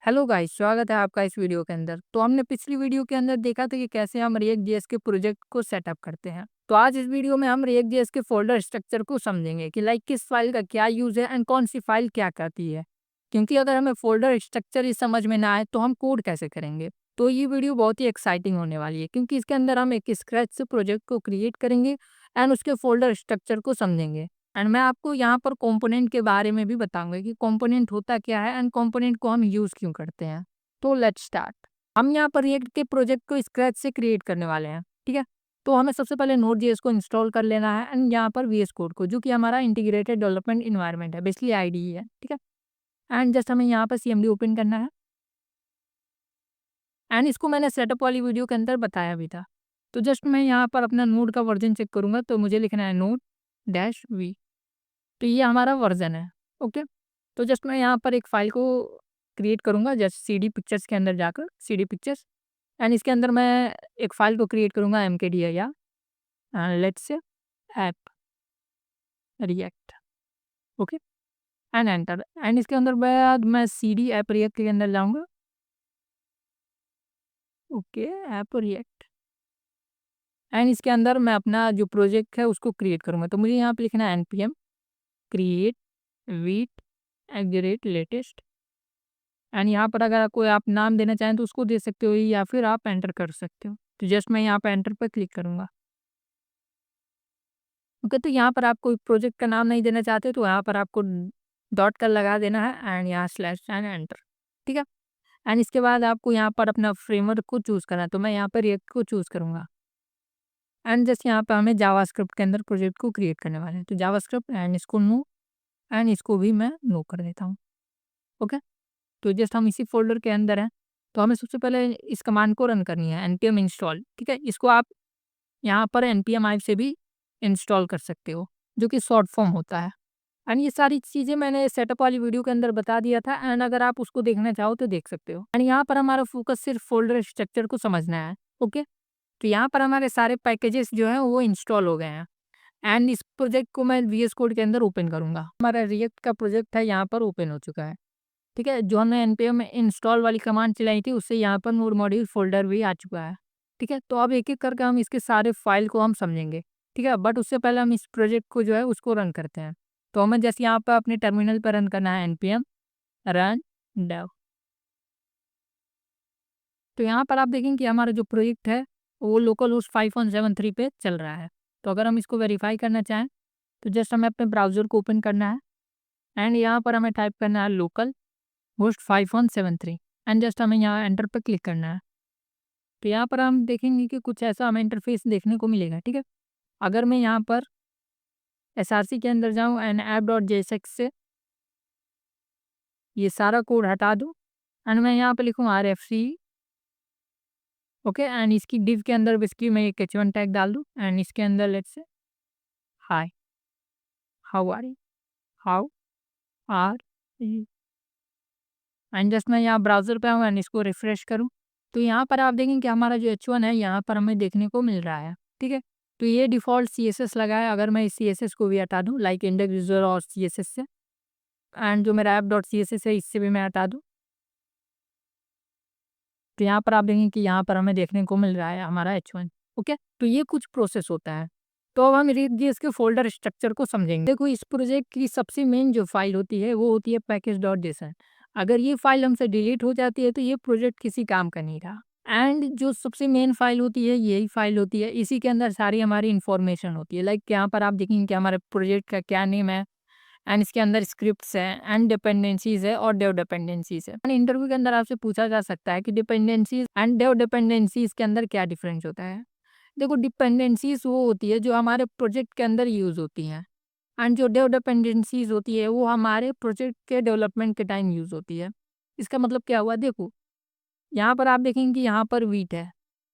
Hello guys, स्वागत है आपका इस वीडियो के अंदर। तो हमने पिछली वीडियो के अंदर देखा था कि कैसे हम रिएक्ट जेएस के प्रोजेक्ट को सेटअप करते हैं। तो आज इस वीडियो में हम रिएक्ट जेएस के फोल्डर स्ट्रक्चर को समझेंगे कि लाइक किस फाइल का क्या यूज है एंड कौन सी फाइल क्या करती है। क्योंकि अगर हमें फोल्डर स्ट्रक्चर ही समझ में ना आए तो हम कोड कैसे करेंगे। तो ये वीडियो बहुत ही एक्साइटिंग होने वाली है क्योंकि इसके अंदर हम एक स्क्रैच से प्रोजेक्ट को क्रिएट करेंगे एंड उसके फोल्डर स्ट्रक्चर को समझेंगे। एंड मैं आपको यहाँ पर कंपोनेंट के बारे में भी बताऊंगा कि कंपोनेंट होता क्या है एंड कंपोनेंट को हम यूज क्यों करते हैं। तो लेट्स स्टार्ट। हम यहाँ पर रिएक्ट के प्रोजेक्ट को स्क्रैच से क्रिएट करने वाले हैं, ठीक है। तो हमें सबसे पहले नोड जेएस को इंस्टॉल कर लेना है एंड यहाँ पर वीएस कोड को, जो कि हमारा इंटीग्रेटेड डेवलपमेंट इन्वायरमेंट है, बेसिकली आईडीई है, ठीक है। एंड जस्ट हमें यहाँ पर सीएमडी ओपन करना है एंड इसको मैंने सेटअप वाली वीडियो के अंदर बताया भी था। तो जस्ट मैं यहाँ पर अपना नोड का वर्जन चेक करूँगा तो मुझे लिखना है नोड डैश वी। तो ये हमारा वर्जन है, ओके। तो जस्ट मैं यहाँ पर एक फाइल को क्रिएट करूँगा, जस्ट सीडी पिक्चर्स के अंदर जाकर सीडी पिक्चर्स एंड इसके अंदर मैं एक फाइल को क्रिएट करूँगा एमकेडी या let's say app react, okay. And enter and इसके अंदर बाद मैं सीडी ऐप रिएक्ट के अंदर जाऊँगा, ओके। ऐप रिएक्ट एंड इसके अंदर मैं अपना जो प्रोजेक्ट है उसको क्रिएट करूँगा। तो मुझे यहाँ पे लिखना है npm create with @latest and यहाँ पर अगर कोई आप नाम देना चाहें तो उसको दे सकते हो या फिर आप एंटर कर सकते हो। तो जस्ट मैं यहाँ पे एंटर पर क्लिक करूँगा, ओके। तो यहाँ पर आप कोई प्रोजेक्ट का नाम नहीं देना चाहते तो यहाँ पर आपको डॉट का लगा देना है एंड यहाँ स्लैश एंड एंटर, ठीक है। एंड इसके बाद आपको यहाँ पर अपना फ्रेमवर्क को चूज़ करना है। तो मैं यहाँ पर रिएक्ट को चूज़ करूँगा एंड जस्ट यहाँ पर हमें जावास्क्रिप्ट के अंदर प्रोजेक्ट को क्रिएट करने वाले हैं। तो जावास्क्रिप्ट एंड इसको नो एंड इसको भी मैं नो कर देता हूँ, ओके। तो जस्ट हम इसी फ़ोल्डर के अंदर हैं। तो हमें सबसे पहले इस कमांड को रन करनी है npm इंस्टॉल, ठीक है। इसको आप यहाँ पर npm i से भी इंस्टॉल कर सकते हो, जो कि शॉर्ट फॉर्म होता है। एंड ये सारी चीज़ें मैंने सेटअप वाली वीडियो के अंदर बता दिया था एंड अगर आप उसको देखना चाहो तो देख सकते हो। एंड यहाँ पर हमारा फोकस सिर्फ फ़ोल्डर स्ट्रक्चर को समझना है, ओके। तो यहाँ पर हमारे सारे पैकेजेस जो हैं वो इंस्टॉल हो गए हैं एंड इस प्रोजेक्ट को मैं वीएस कोड के अंदर ओपन करूँगा। हमारा रिएक्ट का प्रोजेक्ट है यहाँ पर ओपन हो चुका है, ठीक है। जो हमने npm इंस्टॉल वाली कमांड चलाई थी उससे यहाँ पर नोड मॉड्यूल फ़ोल्डर भी आ चुका है, ठीक है। तो अब एक-एक करके हम इसके सारे फाइल को हम समझेंगे, ठीक है। बट उससे पहले हम इस प्रोजेक्ट को जो है उसको रन करते हैं। तो हमें जैसे यहाँ पर अपने टर्मिनल पर रन करना है npm रन dev। तो यहाँ पर आप देखेंगे कि हमारा जो प्रोजेक्ट है वो लोकल होस्ट 5173 पे चल रहा है। तो अगर हम इसको वेरीफाई करना चाहें तो जस्ट हमें अपने ब्राउज़र को ओपन करना है एंड यहाँ पर हमें टाइप करना है लोकल होस्ट 5173 एंड जस्ट हमें यहाँ एंटर पर क्लिक करना है। तो यहाँ पर हम देखेंगे कि कुछ ऐसा हमें इंटरफेस देखने को मिलेगा, ठीक है। अगर मैं यहाँ पर एसआरसी के अंदर जाऊँ एंड app.jsx से ये सारा कोड हटा दूँ एंड मैं यहाँ पे लिखूँ RFC, ओके। एंड इसकी डिव के अंदर बेसिकली मैं एक h1 टैग डाल दूँ एंड इसके अंदर let's say hi how are you how are you and just मैं यहाँ ब्राउज़र पे आऊँ एंड इसको रिफ्रेश करूँ। तो यहाँ पर आप देखेंगे कि हमारा जो h1 है यहाँ पर हमें देखने को मिल रहा है, ठीक है। तो ये डिफ़ॉल्ट CSS लगा है। अगर मैं इस CSS को भी हटा दूँ लाइक इंडेक्स यूज़र और CSS से एंड जो मेरा app.css है इससे भी मैं हटा दूँ, तो यहाँ पर आप देखेंगे कि यहाँ पर हमें देखने को मिल रहा है हमारा h1, ओके। तो ये कुछ प्रोसेस होता है। तो अब हम रिएक्ट.जेएस के फ़ोल्डर स्ट्रक्चर को समझेंगे। देखो इस प्रोजेक्ट की सबसे मेन जो फ़ाइल होती है वो होती है पैकेज.json। अगर ये फ़ाइल हमसे डिलीट हो जाती है तो ये प्रोजेक्ट किसी काम का नहीं रहा। एंड जो सबसे मेन फ़ाइल होती है यही फ़ाइल होती है, इसी के अंदर सारी हमारी इन्फॉर्मेशन होती है। लाइक यहाँ पर आप देखेंगे कि हमारे प्रोजेक्ट का क्या नेम है एंड इसके अंदर स्क्रिप्ट्स हैं एंड डिपेंडेंसीज है और डेव डिपेंडेंसीज है। इंटरव्यू के अंदर आपसे पूछा जा सकता है कि डिपेंडेंसीज एंड डेव डिपेंडेंसीज के अंदर क्या डिफरेंस होता है। देखो डिपेंडेंसीज वो होती है जो हमारे प्रोजेक्ट के अंदर यूज़ होती हैं एंड जो डेव डिपेंडेंसीज होती है वो हमारे प्रोजेक्ट के डेवलपमेंट के टाइम यूज़ होती है। इसका मतलब क्या हुआ, देखो यहाँ पर आप देखेंगे कि यहाँ पर वीट है,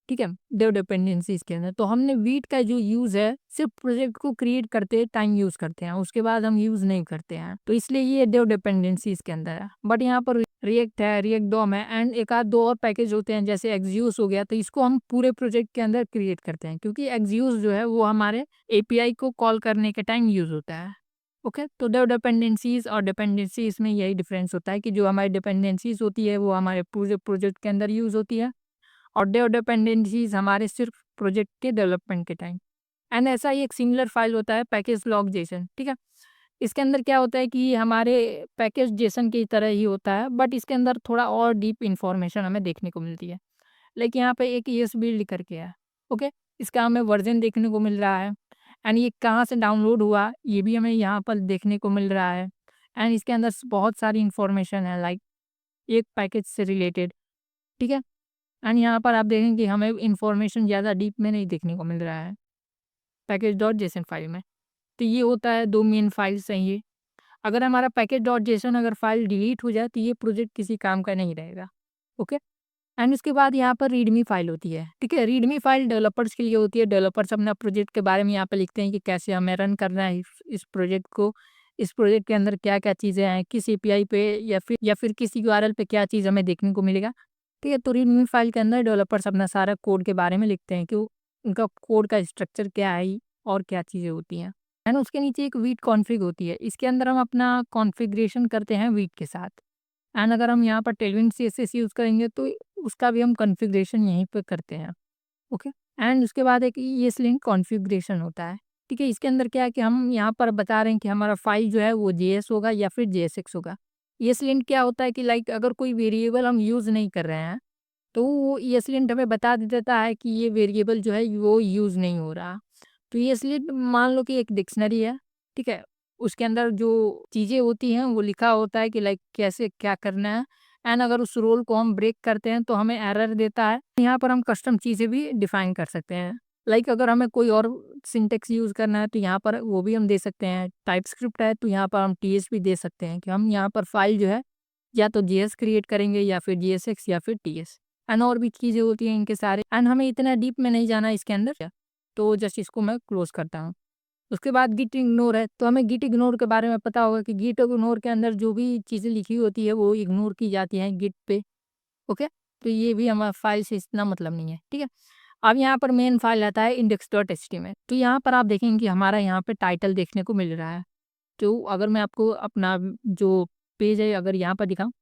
ठीक है, डेव डिपेंडेंसीज के अंदर। तो हमने वीट का जो यूज़ है सिर्फ प्रोजेक्ट को क्रिएट करते टाइम यूज़ करते हैं, उसके बाद हम यूज़ नहीं करते हैं। तो इसलिए ये डेव डिपेंडेंसीज के अंदर है। बट यहाँ पर रिएक्ट है, रिएक्ट डॉम है एंड एक आध दो और पैकेज होते हैं जैसे एक्सयूस हो गया। तो इसको हम पूरे प्रोजेक्ट के अंदर क्रिएट करते हैं क्योंकि एक्सयूस जो है वो हमारे एपीआई को कॉल करने के टाइम यूज़ होता है, ओके, तो द डिपेंडेंसीज और डिपेंडेंसीज में यही डिफरेंस होता है कि जो हमारी डिपेंडेंसीज होती है वो हमारे पूरे प्रोजेक्ट के अंदर यूज़ होती है, और द डिपेंडेंसीज हमारे सिर्फ प्रोजेक्ट के डेवलपमेंट के टाइम। एंड ऐसा ही एक सिमिलर फाइल होता है पैकेज लॉग जेसन, ठीक है। इसके अंदर क्या होता है कि हमारे पैकेज जेसन की तरह ही होता है, बट इसके अंदर थोड़ा और डीप इंफॉर्मेशन हमें देखने को मिलती है। लाइक यहाँ पे एक ईएस बिल्ड करके है, ओके। इसका हमें वर्जन देखने को मिल रहा है, एंड ये कहाँ से डाउनलोड हुआ ये भी हमें यहाँ पर देखने को मिल रहा है। एंड इसके अंदर बहुत सारी इंफॉर्मेशन है, लाइक एक पैकेज से रिलेटेड, ठीक है। एंड यहाँ पर आप देखेंगे कि हमें इंफॉर्मेशन ज़्यादा डीप में नहीं देखने को मिल रहा है पैकेज डॉट जेसन फाइल में। तो ये होता है दो मेन फाइल्स हैं ये। अगर हमारा पैकेज डॉट जेसन अगर फाइल डिलीट हो जाए तो ये प्रोजेक्ट किसी काम का नहीं रहेगा, ओके। एंड उसके बाद यहाँ पर रीडमी फाइल होती है, ठीक है। रीडमी फाइल डेवलपर्स के लिए होती है। डेवलपर्स अपना प्रोजेक्ट के बारे में यहाँ पे लिखते हैं कि कैसे हमें रन करना है इस प्रोजेक्ट को, इस प्रोजेक्ट के अंदर क्या क्या चीज़ें हैं, किस एपीआई पे या फिर किस यूआरएल पे क्या चीज़ हमें देखने को मिलेगा, ठीक है। तो रीडमी फाइल के अंदर डेवलपर्स अपना सारा कोड के बारे में लिखते हैं कि उनका कोड का स्ट्रक्चर क्या है और क्या चीज़ें होती हैं। एंड उसके नीचे एक वीट कॉन्फ़िग होती है। इसके अंदर हम अपना कॉन्फ़िगरेशन करते हैं वीट के साथ। एंड अगर हम यहाँ पर टेलविन सीएसएस यूज़ करेंगे तो उसका भी हम कॉन्फ़िगरेशन यहीं पे करते हैं, ओके। एंड उसके बाद एक ईएसलिंक कॉन्फ़िगरेशन होता है, ठीक है। इसके अंदर क्या है कि हम यहाँ पर बता रहे हैं कि हमारा फाइल जो है वो जेएस होगा या फिर जेएसएक्स होगा। ईएसलिंक क्या होता है कि लाइक अगर कोई वेरिएबल हम यूज़ नहीं कर रहे हैं तो वो ईएसलिंक हमें बता देता है कि ये वेरिएबल जो है वो यूज़ नहीं हो रहा। तो ईएसलिंक मान लो कि एक डिक्शनरी है, ठीक है। उसके अंदर जो चीज़ें होती हैं वो लिखा होता है कि लाइक कैसे क्या करना है। एंड अगर उस रोल को हम ब्रेक करते हैं तो हमें एरर देता है। यहाँ पर हम कस्टम चीज़ें भी डिफाइन कर सकते हैं। लाइक अगर हमें कोई और सिंटेक्स यूज़ करना है तो यहाँ पर वो भी हम दे सकते हैं। टाइपस्क्रिप्ट है तो यहाँ पर हम टीएस भी दे सकते हैं कि हम यहाँ पर फाइल जो है या तो जेएस क्रिएट करेंगे या फिर जेएसएक्स या फिर टीएस। एंड और भी चीज़ें होती हैं इनके सारे। एंड हमें इतना डीप में नहीं जाना इसके अंदर, तो जस्ट इसको मैं क्लोज करता हूँ। उसके बाद गिट इग्नोर है, तो हमें गिट इग्नोर के बारे में पता होगा कि गिट इग्नोर के अंदर जो भी चीज़ें लिखी होती है वो इग्नोर की जाती हैं गिट पे, ओके। तो ये भी हमारा फाइल से इतना मतलब नहीं है, ठीक है। अब यहाँ पर मेन फाइल आता है index.html। तो यहाँ पर आप देखेंगे कि हमारा यहाँ पे टाइटल देखने को मिल रहा है। तो अगर मैं आपको अपना जो पेज है अगर यहाँ पर दिखाऊँ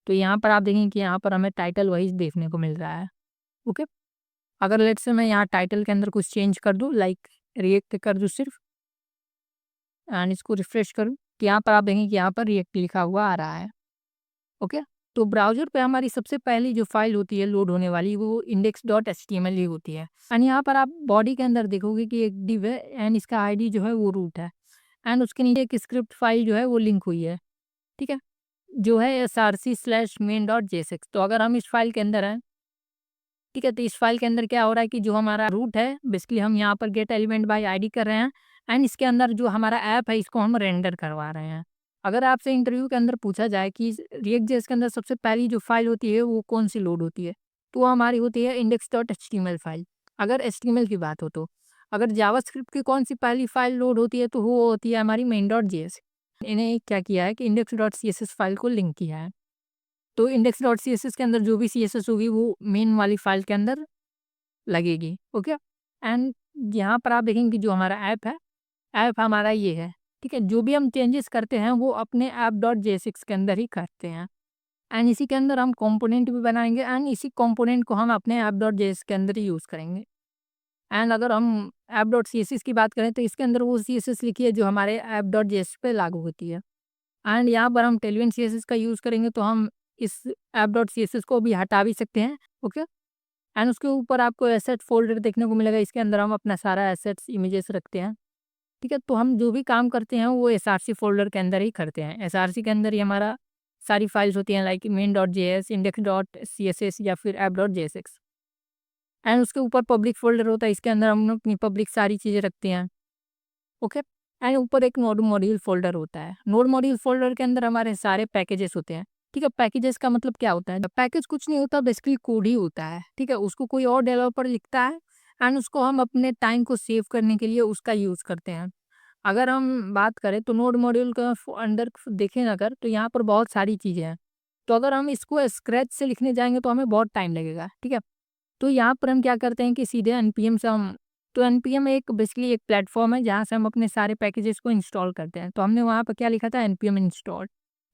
तो यहाँ पर आप देखेंगे कि यहाँ पर हमें टाइटल वही देखने को मिल रहा है, ओके। अगर लेट्स से मैं यहाँ टाइटल के अंदर कुछ चेंज कर दूँ, लाइक रिएक्ट कर दूँ सिर्फ, एंड इसको रिफ्रेश करूँ तो यहाँ पर आप देखेंगे कि यहाँ पर रिएक्ट लिखा हुआ आ रहा है, ओके। तो ब्राउज़र पे हमारी सबसे पहली जो फाइल होती है लोड होने वाली वो index.html ही होती है। एंड यहाँ पर आप बॉडी के अंदर देखोगे कि एक डिव है एंड इसका आईडी जो है वो रूट है। एंड उसके नीचे एक स्क्रिप्ट फाइल जो है वो लिंक हुई है, ठीक है, जो है src/main.jsx। तो अगर हम इस फाइल के अंदर हैं, ठीक है, तो इस फाइल के अंदर क्या हो रहा है कि जो हमारा रूट है बेसिकली हम यहाँ पर गेट एलिमेंट बाय आईडी कर रहे हैं। एंड इसके अंदर जो हमारा ऐप है इसको हम रेंडर करवा रहे हैं। अगर आपसे इंटरव्यू के अंदर पूछा जाए कि रिएक्ट जेएस के अंदर सबसे पहली जो फाइल होती है वो कौन सी लोड होती है, तो वो हमारी होती है index.html फाइल, अगर एचटीएमएल की बात हो तो। अगर जावास्क्रिप्ट की कौन सी पहली फाइल लोड होती है तो वो होती है हमारी main.js। इन्हें क्या किया है कि index.css फाइल को लिंक किया है। तो index.css के अंदर जो भी सीएसएस होगी वो मेन वाली फाइल के अंदर लगेगी, ओके। एंड यहाँ पर आप देखेंगे कि जो हमारा ऐप हमारा ये है, ठीक है। जो भी हम चेंजेस करते हैं वो अपने app.jsx के अंदर ही करते हैं। एंड इसी के अंदर हम कंपोनेंट भी बनाएंगे एंड इसी कंपोनेंट को हम अपने app.js के अंदर ही यूज़ करेंगे। एंड अगर हम app.css की बात करें तो इसके अंदर वो सीएसएस लिखी है जो हमारे app.js पे लागू होती है। एंड यहाँ पर हम टेलविन सीएसएस का यूज़ करेंगे तो हम इस app.css को भी हटा भी सकते हैं, ओके। एंड उसके ऊपर आपको एसेट फ़ोल्डर देखने को मिलेगा। इसके अंदर हम अपना सारा एसेट्स इमेजेस रखते हैं, ठीक है। तो हम जो भी काम करते हैं वो एसआरसी फ़ोल्डर के अंदर ही करते हैं। एसआरसी के अंदर ही हमारा सारी फाइल्स होती हैं लाइक main.js, index.css या फिर app.jsx। एंड उसके ऊपर पब्लिक फ़ोल्डर होता है, इसके अंदर हम अपनी पब्लिक सारी चीज़ें रखते हैं, ओके। एंड ऊपर एक नोड मॉड्यूल फ़ोल्डर होता है। नोड मॉड्यूल फ़ोल्डर के अंदर हमारे सारे पैकेजेस होते हैं, ठीक है। पैकेजेस का मतलब क्या होता है? पैकेज कुछ नहीं होता, बेसिकली कोड ही होता है, ठीक है। उसको कोई और डेवलपर लिखता है एंड उसको हम अपने टाइम को सेव करने के लिए उसका यूज़ करते हैं। अगर हम बात करें तो नोड मॉड्यूल का अंदर देखें अगर तो यहाँ पर बहुत सारी चीज़ें हैं। तो अगर हम इसको स्क्रैच से लिखने जाएँगे तो हमें बहुत टाइम लगेगा, ठीक है। तो यहाँ पर हम क्या करते हैं कि सीधे npm से हम तो एनपीएम एक बेसिकली एक प्लेटफॉर्म है जहाँ से हम अपने सारे पैकेजेस को इंस्टॉल करते हैं। तो हमने वहाँ पर क्या लिखा था, एनपीएम इंस्टॉल,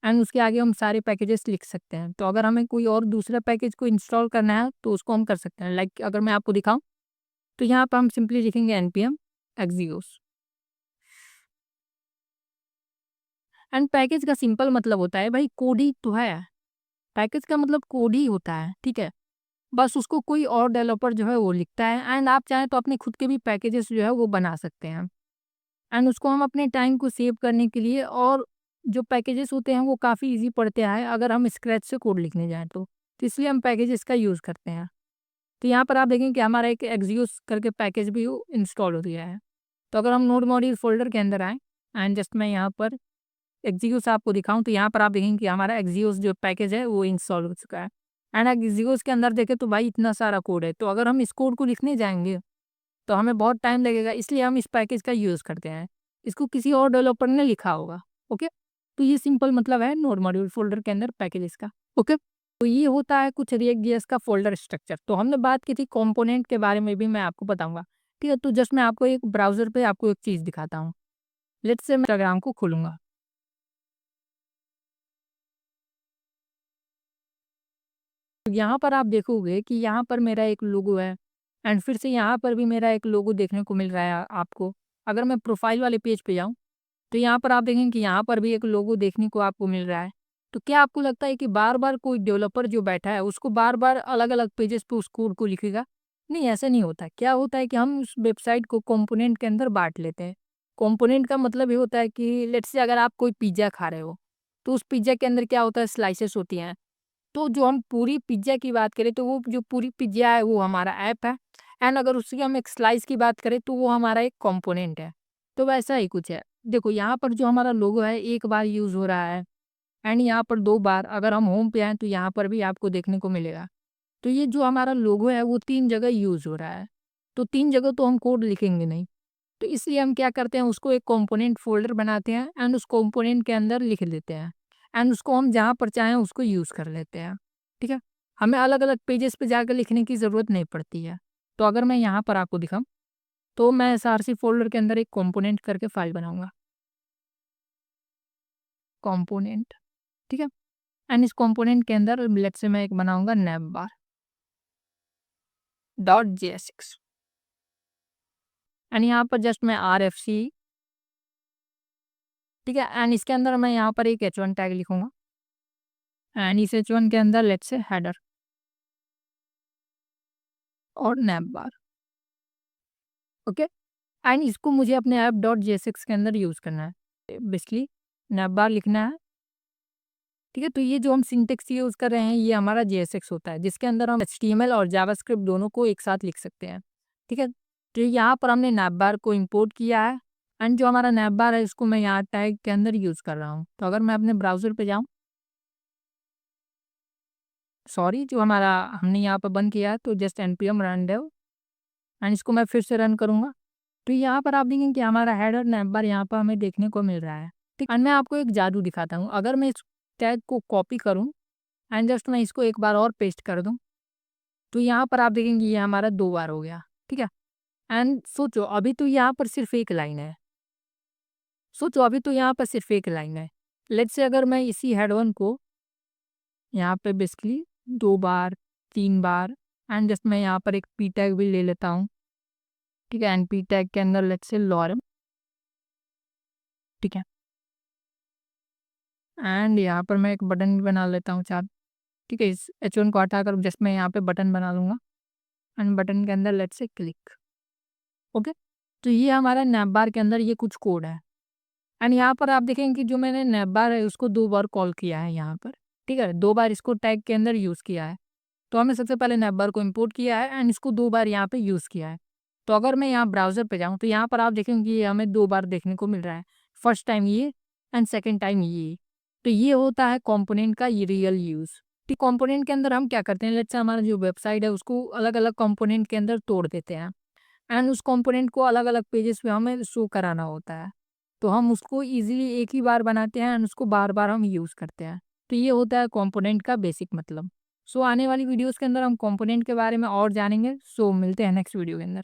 एंड उसके आगे हम सारे पैकेजेस लिख सकते हैं। तो अगर हमें कोई और दूसरा पैकेज को इंस्टॉल करना है तो उसको हम कर सकते हैं। लाइक अगर मैं आपको दिखाऊं तो यहाँ पर हम सिंपली लिखेंगे एनपीएम एक्सियोस, एंड पैकेज का सिंपल मतलब होता है भाई कोड ही तो है। पैकेज का मतलब कोड ही होता है, ठीक है। बस उसको कोई और डेवलपर जो है वो लिखता है, एंड आप चाहें तो अपने खुद के भी पैकेजेस जो है वो बना सकते हैं। एंड उसको हम अपने टाइम को सेव करने के लिए, और जो पैकेजेस होते हैं वो काफ़ी ईज़ी पड़ते हैं अगर हम स्क्रैच से कोड लिखने जाएँ तो इसलिए हम पैकेजेस का यूज़ करते हैं। तो यहाँ पर आप देखें कि हमारा एक एक्सियोस करके पैकेज भी वो इंस्टॉल हो गया है। तो अगर हम नोड मॉड्यूल फ़ोल्डर के अंदर आएँ, एंड जस्ट मैं यहाँ पर एक्सियोस आपको दिखाऊँ तो यहाँ पर आप देखेंगे कि हमारा एक्सियोस जो पैकेज है वो इंस्टॉल हो चुका है। एंड एक्सियोस के अंदर देखें तो भाई इतना सारा कोड है। तो अगर हम इस कोड को लिखने जाएँगे तो हमें बहुत टाइम लगेगा, इसलिए हम इस पैकेज का यूज़ करते हैं। इसको किसी और डेवलपर ने लिखा होगा, ओके? तो ये सिंपल मतलब है नोड मॉड्यूल फ़ोल्डर के अंदर पैकेजेस का, ओके? तो ये होता है कुछ रिएक्ट जेएस का फ़ोल्डर स्ट्रक्चर। तो हमने बात की थी कंपोनेंट के बारे में भी मैं आपको बताऊँगा, ठीक है? तो जस्ट मैं आपको एक ब्राउज़र पे आपको एक चीज़ दिखाता हूँ। लेट्स से मैं इंस्टाग्राम को खोलूँगा। तो यहाँ पर आप देखोगे कि यहाँ पर मेरा एक लोगो है, एंड फिर से यहाँ पर भी मेरा एक लोगो देखने को मिल रहा है आपको। अगर मैं प्रोफ़ाइल वाले पेज पे जाऊँ तो यहाँ पर आप देखेंगे कि यहाँ पर भी एक लोगो देखने को आपको मिल रहा है। तो क्या आपको लगता है कि बार-बार कोई डेवलपर जो बैठा है उसको बार-बार अलग-अलग पेजेस पे उस कोड को लिखेगा? नहीं, ऐसा नहीं होता है। क्या होता है कि हम उस वेबसाइट को कंपोनेंट के अंदर बाँट लेते हैं। कंपोनेंट का मतलब ये होता है कि लेट्स से अगर आप कोई पिज़्ज़ा खा रहे हो, तो उस पिज़्ज़ा के अंदर क्या होता है, स्लाइसेस होती हैं। तो जो हम पूरी पिज़्ज़ा की बात करें तो वो जो पूरी पिज़्ज़ा है वो हमारा ऐप है, एंड अगर उसकी हम एक स्लाइस की बात करें तो वो हमारा एक कंपोनेंट है। तो वैसा ही कुछ है। देखो यहाँ पर जो हमारा लोगो है एक बार यूज़ हो रहा है, एंड यहाँ पर 2 बार, अगर हम होम पे आएँ तो यहाँ पर भी आपको देखने को मिलेगा। तो ये जो हमारा लोगो है वो 3 जगह यूज़ हो रहा है। तो 3 जगह तो हम कोड लिखेंगे नहीं। तो इसलिए हम क्या करते हैं, उसको एक कंपोनेंट फ़ोल्डर बनाते हैं, एंड उस कंपोनेंट के अंदर लिख देते हैं, एंड उसको हम जहाँ पर चाहें उसको यूज़ कर लेते हैं। ठीक है? हमें अलग-अलग पेजेस पे जाकर लिखने की ज़रूरत नहीं पड़ती है। तो अगर मैं यहाँ पर आपको दिखाऊँ, तो मैं एसआरसी फ़ोल्डर के अंदर एक कंपोनेंट करके फ़ाइल बनाऊँगा, कंपोनेंट, ठीक है? एंड इस कंपोनेंट के अंदर लेट्स से मैं एक बनाऊँगा navbar डॉट जेएसएक्स, एंड यहाँ पर जस्ट मैं आरएफसी, ठीक है? एंड इसके अंदर मैं यहाँ पर एक h1 टैग लिखूँगा, एंड इस h1 के अंदर लेट्स से हेडर और navbar, ओके? एंड इसको मुझे अपने ऐप डॉट जेएसएक्स के अंदर यूज़ करना है। बेसिकली navbar लिखना है, ठीक है? तो ये जो हम सिंटैक्स यूज़ कर रहे हैं ये हमारा जेएसएक्स होता है, जिसके अंदर हम एचटीएमएल और जावास्क्रिप्ट दोनों को एक साथ लिख सकते हैं, ठीक है? तो यहाँ पर हमने navbar को इंपोर्ट किया है, एंड जो हमारा navbar है इसको मैं यहाँ टैग के अंदर यूज़ कर रहा हूँ। तो अगर मैं अपने ब्राउज़र पे जाऊँ, सॉरी जो हमारा हमने यहाँ पर बंद किया है, तो just npm run dev, and इसको मैं फिर से रन करूँगा। तो यहाँ पर आप देखेंगे कि हमारा हेडर navbar यहाँ पर हमें देखने को मिल रहा है, ठीक? एंड मैं आपको एक जादू दिखाता हूँ। अगर मैं इस टैग को कॉपी करूँ, एंड जस्ट मैं इसको एक बार और पेस्ट कर दूँ, तो यहाँ पर आप देखेंगे ये हमारा 2 बार हो गया, ठीक है? एंड सोचो अभी तो यहाँ पर सिर्फ़ 1 लाइन है। सोचो अभी तो यहाँ पर सिर्फ़ 1 लाइन है। लेट्स से अगर मैं इसी हेड 1 को यहाँ पे basically 2 bar, 3 bar, and just मैं यहाँ पर एक पी टैग भी ले लेता हूँ, ठीक है? एंड पी टैग के अंदर लेट्स से लॉरेम, ठीक है? एंड यहाँ पर मैं एक बटन भी बना लेता हूँ चार, ठीक है? इस H1 को हटाकर जस्ट मैं यहाँ पे बटन बना लूँगा, एंड बटन के अंदर लेट्स से क्लिक, ओके? तो ये हमारा नैपबार के अंदर ये कुछ कोड है, एंड यहाँ पर आप देखेंगे कि जो मैंने नैपबार है उसको 2 बार कॉल किया है यहाँ पर, ठीक है? 2 बार इसको टैग के अंदर यूज़ किया है। तो हमने सबसे पहले नैपबार को इंपोर्ट किया है, एंड इसको 2 बार यहाँ पे यूज़ किया है। तो अगर मैं यहाँ ब्राउज़र पे जाऊँ तो यहाँ पर आप देखेंगे कि ये हमें 2 बार देखने को मिल रहा है। फर्स्ट टाइम ये, एंड सेकंड टाइम ये। तो ये होता है कंपोनेंट का ये रियल यूज़। तो कंपोनेंट के अंदर हम क्या करते हैं, लेट्स से हमारा जो वेबसाइट है उसको अलग-अलग कंपोनेंट के अंदर तोड़ देते हैं, एंड उस कंपोनेंट को अलग-अलग पेजेस पे हमें शो कराना होता है। तो हम उसको ईज़िली एक ही बार बनाते हैं, एंड उसको बार-बार हम यूज़ करते हैं। तो ये होता है कंपोनेंट का बेसिक मतलब। सो आने वाली वीडियोज़ के अंदर हम कंपोनेंट के बारे में और जानेंगे। सो मिलते हैं नेक्स्ट वीडियो के अंदर।